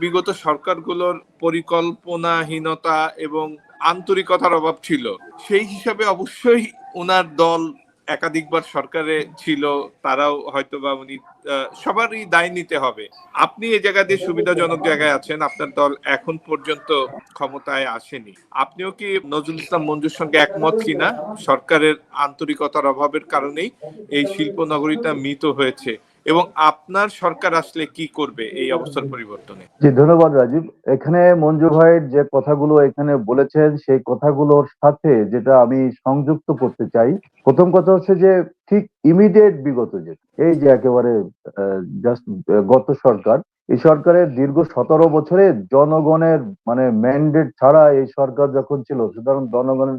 বিগত সরকারগুলোর পরিকল্পনাহীনতা এবং আন্তরিকতার অভাব ছিল। সেই হিসাবে অবশ্যই ওনার দল একাধিকবার সরকারে ছিল, তারাও হয়তোবা উনি সবারই দায় নিতে হবে। আপনি এই জায়গা দিয়ে সুবিধাজনক জায়গায় আছেন, আপনার দল এখন পর্যন্ত ক্ষমতায় আসেনি। আপনিও কি নজরুল ইসলাম মঞ্জুর সঙ্গে একমত কিনা সরকারের আন্তরিকতার অভাবের কারণেই এই শিল্প নগরীটা মৃত হয়েছে, এবং আপনার সরকার আসলে কি করবে এই অবস্থার পরিবর্তনে? জি, ধন্যবাদ রাজীব। এখানে মঞ্জু ভাইয়ের যে কথাগুলো এখানে বলেছেন সেই কথাগুলোর সাথে যেটা আমি সংযুক্ত করতে চাই, প্রথম কথা হচ্ছে যে ঠিক ইমিডিয়েট বিগত যে এই যে একেবারে জাস্ট গত সরকার, এই সরকারের দীর্ঘ 17 বছরে জনগণের মানে ম্যান্ডেট ছাড়া এই সরকার যখন ছিল, সুতরাং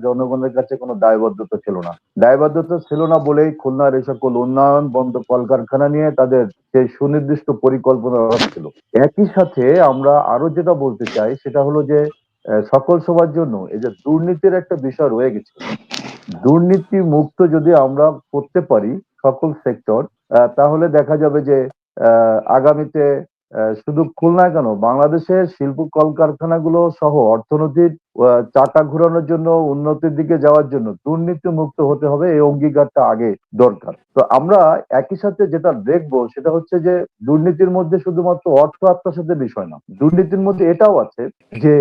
জনগণের কাছে কোনো দায়বদ্ধতা ছিল না। দায়বদ্ধতা ছিল না বলেই খুলনার এই সকল উন্নয়ন বন্ধ কলকারখানা নিয়ে তাদের সেই সুনির্দিষ্ট পরিকল্পনার অভাব ছিল। একই সাথে আমরা আরো যেটা বলতে চাই সেটা হলো যে সকল সবার জন্য এই যে দুর্নীতির একটা বিষয় রয়ে গেছে, দুর্নীতি মুক্ত যদি আমরা করতে পারি সকল সেক্টর, তাহলে দেখা যাবে যে আগামীতে শুধু খুলনায় কেন, বাংলাদেশের শিল্প কলকারখানাগুলো সহ অর্থনৈতিক চাকা ঘোরানোর জন্য, উন্নতির দিকে যাওয়ার জন্য দুর্নীতি মুক্ত হতে হবে, এই অঙ্গীকারটা আগে দরকার। তো আমরা একই সাথে যেটা দেখবো সেটা হচ্ছে যে দুর্নীতির মধ্যে শুধুমাত্র অর্থ আত্মসাতের বিষয় না, দুর্নীতির মধ্যে এটাও আছে যে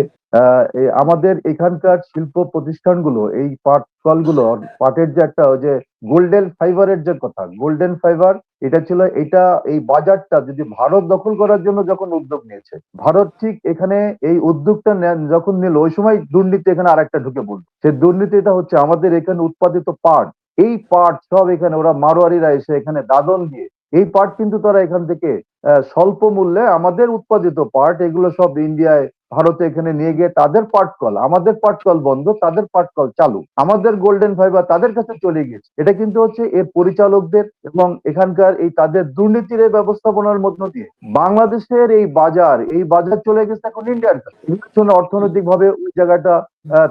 আমাদের এখানকার শিল্প প্রতিষ্ঠানগুলো এই পাট কলগুলো, পাটের যে একটা ওই যে গোল্ডেন ফাইবারের যে কথা, গোল্ডেন ফাইবার এটা ছিল, এটা এই বাজারটা যদি ভারত দখল করার জন্য যখন উদ্যোগ নিয়েছে, ভারত ঠিক এখানে এই উদ্যোগটা যখন নিল ওই সময় দুর্নীতি এখানে আরেকটা ঢুকে পড়ল। সেই দুর্নীতিটা হচ্ছে আমাদের এখানে উৎপাদিত পাট, এই পাট সব এখানে ওরা মারোয়ারিরা এসে এখানে দাদন দিয়ে এই পাট কিন্তু তারা এখান থেকে স্বল্প মূল্যে আমাদের উৎপাদিত পাট এগুলো সব ইন্ডিয়ায় ভারতে এখানে নিয়ে গিয়ে তাদের পাটকল, আমাদের পাটকল বন্ধ, তাদের পাটকল চালু, আমাদের গোল্ডেন ফাইবার তাদের কাছে চলে গেছে। এটা কিন্তু হচ্ছে এর পরিচালকদের এবং এখানকার এই তাদের দুর্নীতির এই ব্যবস্থাপনার মধ্য দিয়ে বাংলাদেশের এই বাজার চলে গেছে এখন ইন্ডিয়ার কাছে। অর্থনৈতিক ভাবে ওই জায়গাটা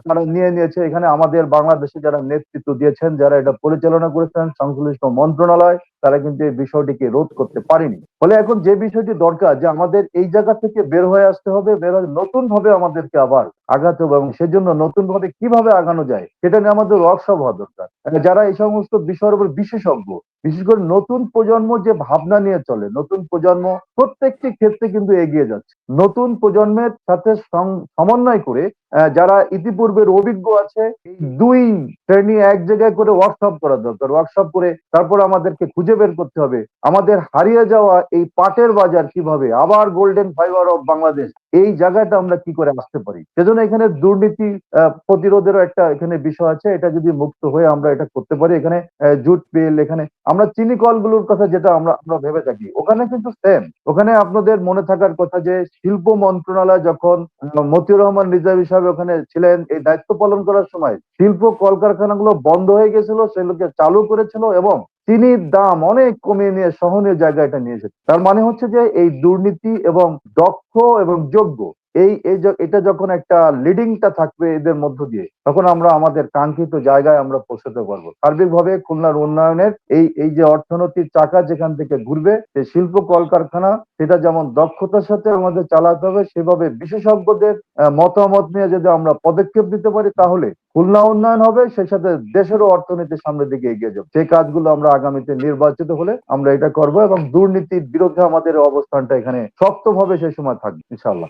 তারা নিয়ে নিয়েছে। এখানে আমাদের বাংলাদেশে যারা নেতৃত্ব দিয়েছেন, যারা এটা পরিচালনা করেছেন, সংশ্লিষ্ট মন্ত্রণালয়, তারা কিন্তু এই বিষয়টিকে রোধ করতে পারেনি। ফলে এখন যে বিষয়টি দরকার যে আমাদের এই জায়গা থেকে বের হয়ে আসতে হবে, বের হয়ে নতুন ভাবে আমাদেরকে আবার আগাতে হবে, এবং সেজন্য নতুন ভাবে কিভাবে আগানো যায় সেটা নিয়ে আমাদের ওয়ার্কশপ হওয়া দরকার। যারা এই সমস্ত বিষয়ের উপর বিশেষজ্ঞ, বিশেষ করে নতুন প্রজন্ম যে ভাবনা নিয়ে চলে, নতুন প্রজন্ম প্রত্যেকটি ক্ষেত্রে কিন্তু এগিয়ে যাচ্ছে। নতুন প্রজন্মের সাথে সমন্বয় করে যারা ইতিপূর্বের অভিজ্ঞ আছে, এই দুই শ্রেণী এক জায়গায় করে ওয়ার্কশপ করা দরকার। ওয়ার্কশপ করে তারপর আমাদেরকে খুঁজে বের করতে হবে আমাদের হারিয়ে যাওয়া এই পাটের বাজার কিভাবে আবার গোল্ডেন ফাইবার অফ বাংলাদেশ এই জায়গাটা আমরা কি করে আসতে পারি। সেজন্য এখানে দুর্নীতি প্রতিরোধেরও একটা এখানে বিষয় আছে, এটা যদি মুক্ত হয়ে আমরা এটা করতে পারি। এখানে জুট মিল, এখানে আমরা চিনি কলগুলোর কথা যেটা আমরা ভেবে থাকি, ওখানে কিন্তু সেম। ওখানে আপনাদের মনে থাকার কথা যে শিল্প মন্ত্রণালয় যখন মতিউর রহমান রিজাভী সাহেব ওখানে ছিলেন, এই দায়িত্ব পালন করার সময় শিল্প কলকারখানাগুলো বন্ধ হয়ে গেছিল, সেগুলোকে চালু করেছিল এবং চিনির দাম অনেক কমিয়ে নিয়ে সহনীয় জায়গায় এটা নিয়ে এসেছে। তার মানে হচ্ছে যে এই দুর্নীতি এবং দক্ষ এবং যোগ্য এটা যখন একটা লিডিংটা থাকবে এদের মধ্য দিয়ে, তখন আমরা আমাদের কাঙ্ক্ষিত জায়গায় আমরা পৌঁছতে পারবো। সার্বিকভাবে খুলনার উন্নয়নের এই যে অর্থনীতির চাকা যেখান থেকে ঘুরবে, সেই শিল্প কলকারখানা সেটা যেমন দক্ষতার সাথে আমাদের চালাতে হবে, সেভাবে বিশেষজ্ঞদের মতামত নিয়ে যদি আমরা পদক্ষেপ দিতে পারি তাহলে খুলনা উন্নয়ন হবে, সেই সাথে দেশেরও অর্থনীতির সামনের দিকে এগিয়ে যাবে। সেই কাজগুলো আমরা আগামীতে নির্বাচিত হলে আমরা এটা করব এবং দুর্নীতির বিরুদ্ধে আমাদের অবস্থানটা এখানে শক্তভাবে সেই সময় থাকবে ইনশাআল্লাহ।